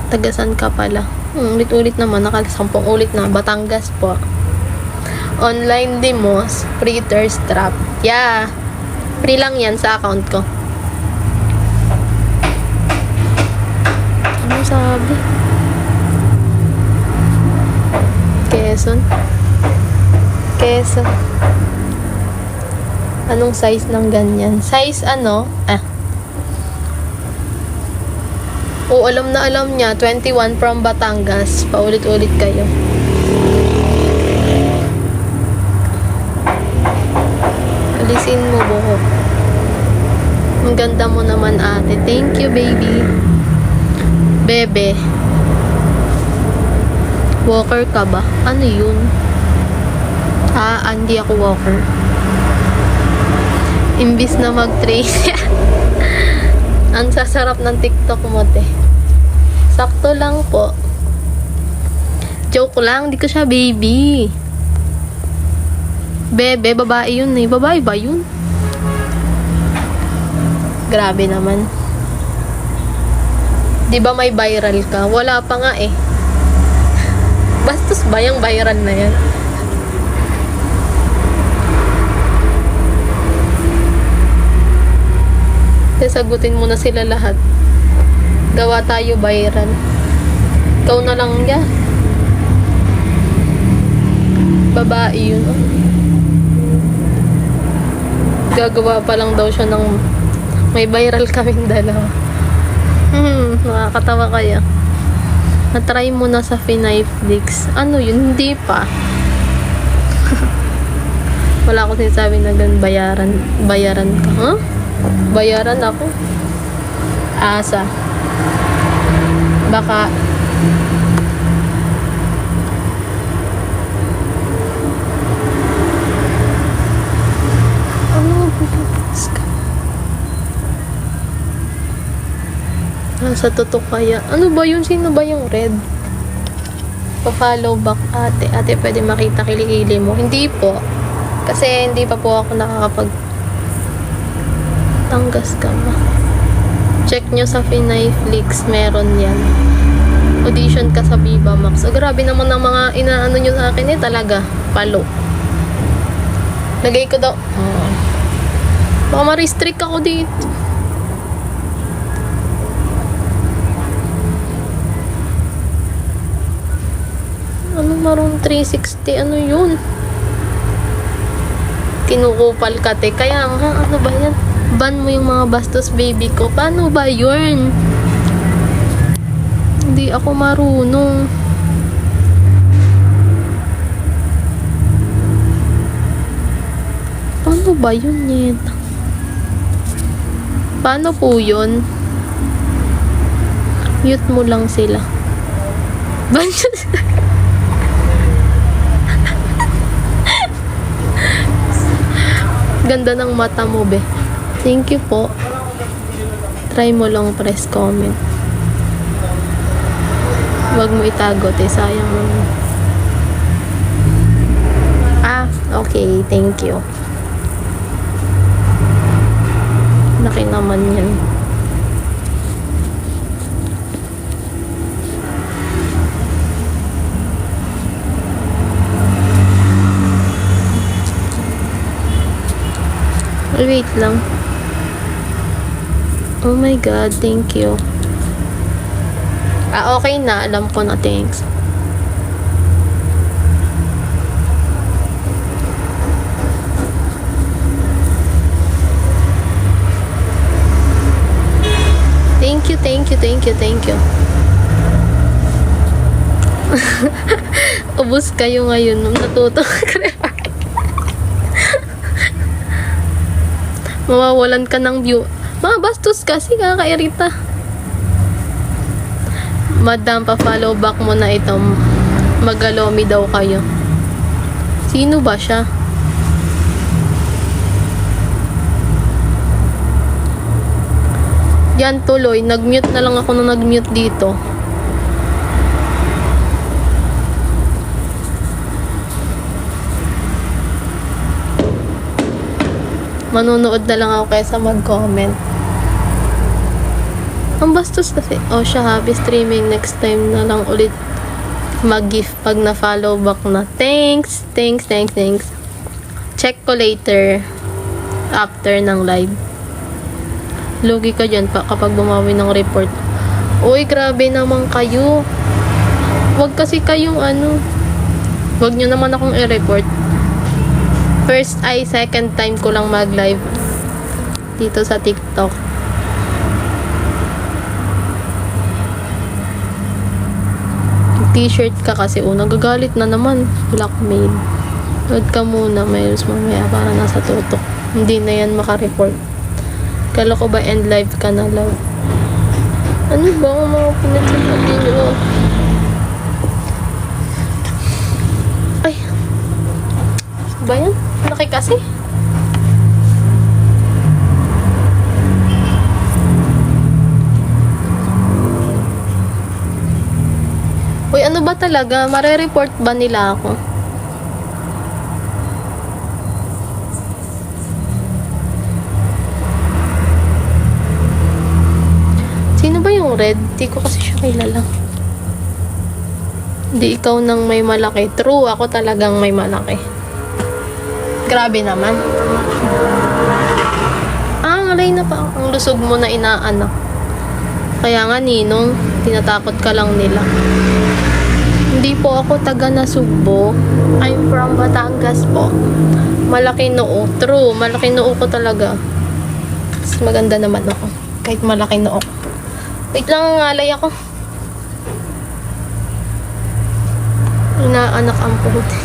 Tagasan ka pala. Ulit-ulit naman. 10 ulit na. Batangas po. Online demos. Free thirst trap. Yeah. Free lang yan sa account ko. Ano sabi? Quezon. Quezon. Anong size ng ganyan? Size ano? Oo, alam na alam niya. 21 from Batangas. Paulit-ulit kayo. Alisin mo buhok. Ang ganda mo naman ate. Thank you baby. Bebe. Walker ka ba? Ano yun? Hindi ako walker. Imbis na mag-trace. Ang sasarap ng TikTok mo, te. Sakto lang po. Joke lang, di ko siya baby. Bebe, babae yun eh. Babae ba yun? Grabe naman. Di ba may viral ka? Wala pa nga eh. Bastos ba yung viral na yan? Sagutin mo na sila lahat. Gawa tayo viral. Ikaw na lang ya. Babae yun. Oh. Gagawa pa lang daw siya ng may viral kaming dalawa. Nakakatawa kaya. Na-try mo na sa Finiflix. Ano yun? Hindi pa. Wala akong sinasabi na ganun bayaran ka. Huh? Bayaran ako. Asa. Baka ano ka? Nasa tutok kaya. Ano ba yun? Sino ba yung red? Pa-follow back ate. Ate, pwede makita kilikili mo. Hindi po. Kasi hindi pa po ako nakakapag Tanggas ka ba? Check nyo sa Finiflix, meron yan. Audition ka sa Viva Max. Grabe naman ang mga inaano nyo sa akin talaga. Palo. Lagay ko daw. Baka ma-restrict ako dito. Ano maroon 360? Ano yun? Kinukupal ka te. Kaya nga, ano ba yan? Ban mo yung mga bastos baby ko. Paano ba yun? Hindi ako marunong. Paano ba yun yan? Paano po yun? Mute mo lang sila. Ban Ganda ng mata mo, be. Thank you po. Try mo lang press comment. Huwag mo itago, te. Sayang mo. Okay. Thank you. Laki naman yan. Wait lang. Oh my God, thank you. Okay na. Alam ko na, thanks. Thank you. Ubus kayo ngayon nung natuto ka. Mawawalan ka ng view. Mga bastos kasi kakairita. Madam, pa-follow back mo na ito. Magalomi daw kayo. Sino ba siya? Yan tuloy. Nag-mute na lang ako nung nag-mute dito. Manunood na lang ako kaysa mag-comment. Ang bastos kasi. Oh, siya happy streaming. Next time na lang ulit mag-gift pag na-follow back na. Thanks. Check ko later. After ng live. Lugi ka dyan pa kapag bumawi ng report. Uy, grabe naman kayo. Wag kasi kayong wag nyo naman akong i-report. Second time ko lang mag-live dito sa TikTok. T-shirt ka kasi nagagalit na naman. Blackmail. Wag ka muna, Miles, mamaya para nasa tutok. Hindi na yan makareport. Kala ko ba end live ka na, love? Ano ba ang mga pinagsasabi nyo? Ay. Ba yan? Laki kasi. Uy, ano ba talaga? Mare-report ba nila ako? Sino ba yung red? Di ko kasi siya kilala. Di ikaw nang may malaki. True, ako talagang may malaki. Grabe naman. Alay na pa. Ang lusog mo na inaanak. Kaya nga, Ninong, tinatakot ka lang nila. Hindi po ako taga Nasugbo. I'm from Batangas po. Malaki noo. True, malaki noo ko talaga. Mas maganda naman ako. Kahit malaki noo. Wait lang, ngalay ako. Inaanak ang puti.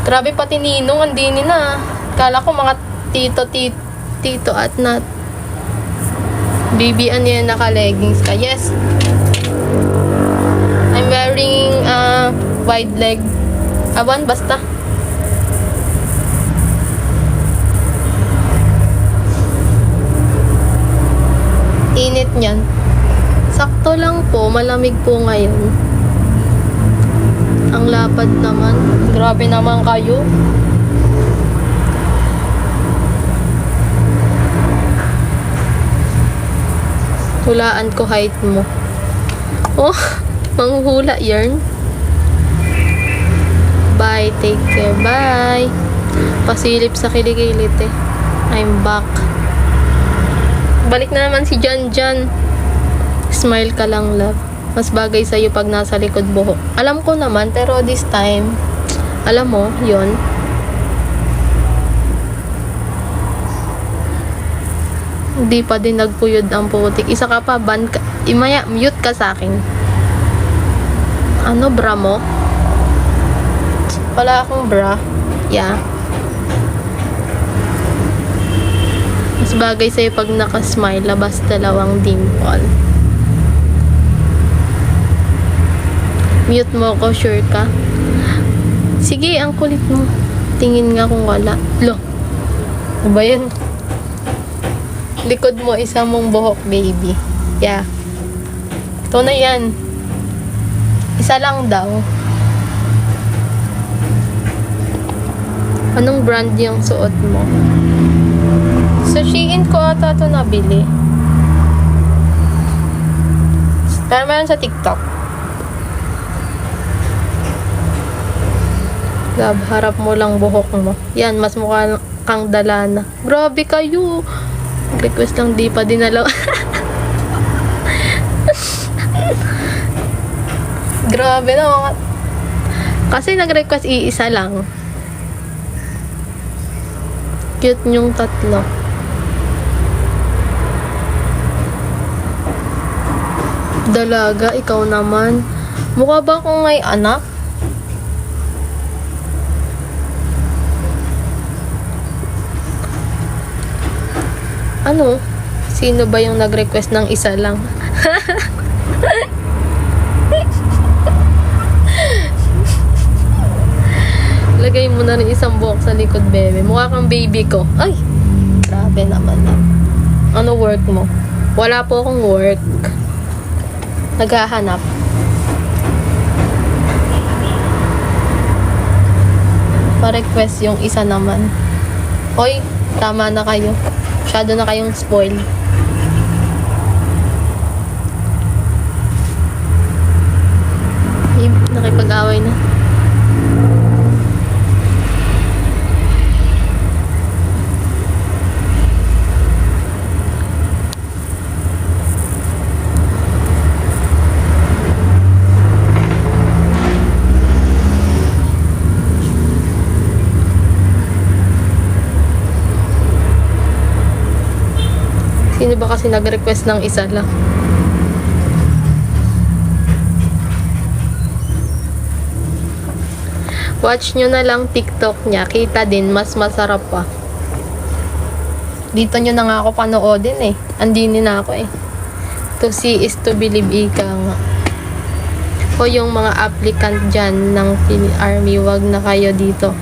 Grabe pati Ninong, andini na. Kala ko mga tito at nat. Bibian yan, naka-leggings ka. Yes. I'm wearing wide leg. Awan, basta. Init niyan. Sakto lang po, malamig po ngayon. Ang lapad naman. Grabe naman kayo. Hulaan ko height mo. Oh, manghuhula yarn. Bye, take care. Bye. Pasilip sa kilikilid eh. I'm back. Balik na naman si Jan. Smile ka lang, love. Mas bagay sa'yo pag nasa likod buhok. Alam ko naman, pero this time, alam mo, yon. Hindi pa din nagpuyod ang putik. Isa ka pa, ban ka. Mute ka sa akin. Ano, bra mo? Wala akong bra. Yeah. Mas bagay sa'yo pag nakasmile, labas dalawang dimple. Mute mo ko, sure ka? Sige, ang kulit mo. Tingin nga kung wala. Lo. Ano ba yun? Likod mo, isa mong buhok, baby. Yeah. Ito na yan. Isa lang daw. Anong brand yung suot mo? Sa Shein ko ata ito nabili. Pero meron sa TikTok. Gab, harap mo lang buhok mo. Yan, mas mukha kang dalana. Grabe kayo. Request lang, di pa dinalaw. Grabe na. Kasi nag-request iisa lang. Cute yung tatlo. Dalaga, ikaw naman. Mukha ba akong may anak? Ano? Sino ba yung nag-request ng isa lang? Lagay mo na rin isang buhok sa likod, bebe. Mukha kang baby ko. Ay! Grabe naman na. Ano work mo? Wala po akong work. Naghahanap. Pa-request yung isa naman. Oy, tama na kayo. Masyado na kayong spoil. nanginginig. Nakipag-away na. Sino ba kasi nag-request ng isa lang? Watch nyo na lang TikTok niya. Kita din, mas masarap pa. Dito nyo na nga ako panoodin eh. Andinin na ako eh. To see is to believe, ika nga. O yung mga applicant dyan ng Army, wag na kayo dito.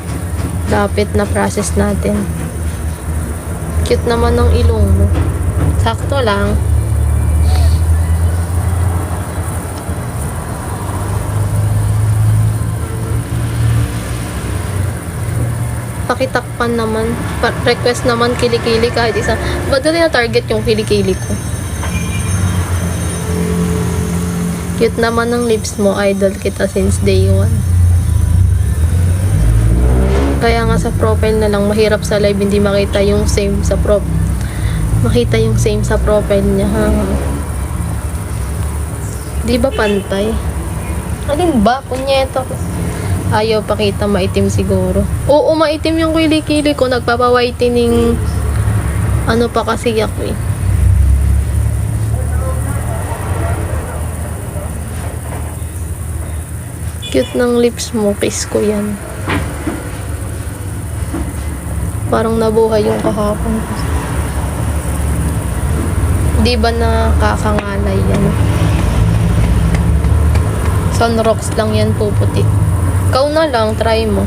Lapit na process natin. Cute naman ng ilong mo. Sakto lang. Pakitakpan naman. Request naman kilikili kahit isa. Ba't doon na target yung kilikili ko? Cute naman ng lips mo. Idol kita since day 1. Kaya nga sa profile na lang, mahirap sa live hindi makita yung same sa makita yung same sa profile niya, ha? Di ba pantay? Alin ba? Punyeto. Ayaw pakita, maitim siguro. Oo, maitim yung kilikili ko. Nagpapa-whitening ano pa kasi ako eh. Cute ng lips mo. Kiss ko yan. Parang nabuhay yung kahapon. Di ba nakakangalay yan? Sunrocks lang yan, puputi. Ikaw na lang, try mo.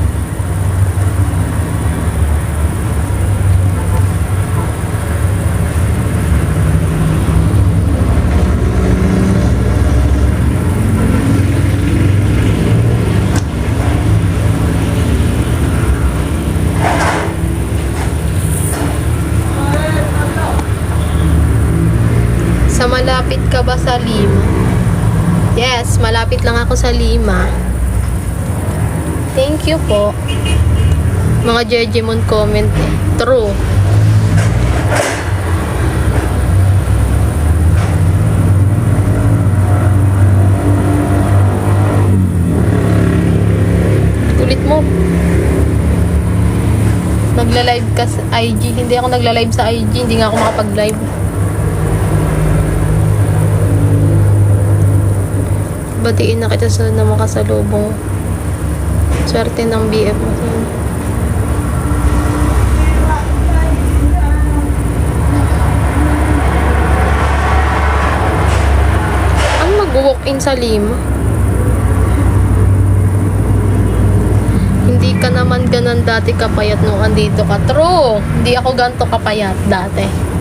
Malapit ka ba sa Lima? Yes, malapit lang ako sa Lima. Thank you po. Mga Jejemon comment eh. True. Kulit mo. Nagla-live ka sa IG. Hindi ako nagla-live sa IG. Hindi nga ako makapag-live. Batiin na kita sa naman kasalubong. Swerte ng BF mo. Ano mag-walk-in sa Lima? Hindi ka naman ganan dati kapayat nung andito ka. True! Hindi ako ganto kapayat dati.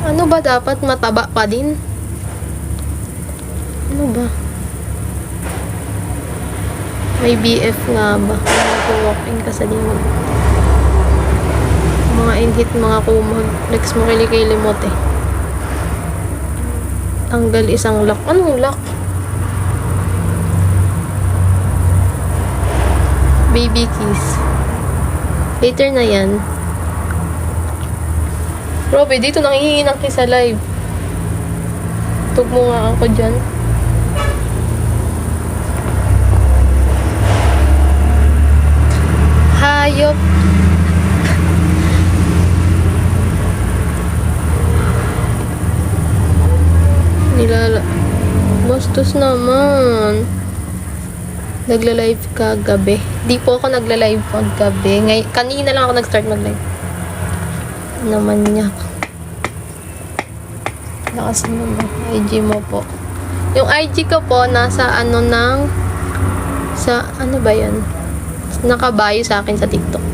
Ano ba dapat? Mataba pa din? Ano ba? May BF nga ba? Mag-walk-in ka sa Lima. Mga inhit, mga kumag. Flex mo kilikili mo, te. Tanggal isang lock. Anong lock? Baby kiss. Later na yan. Robe, dito nangihingi ng kiss sa live. Tug mo nga ako dyan. Hayop. Bastos naman. Nagla-live ka gabi. Di po ako nagla-live pag gabi. Kanina lang ako nag-start mag-live. Naman niya. Lakas naman. IG mo po. Yung IG ko po, nasa ano ng sa ano ba yan? Nakabayo sa akin sa TikTok.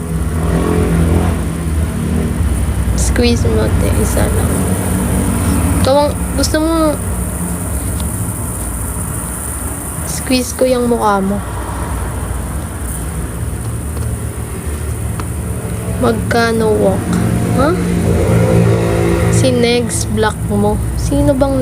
Squeeze mo, te. Isa lang. Kawang gusto mo squeeze ko yung mukha mo. Magkano walk? Huh? Si Negs block mo. Sino bang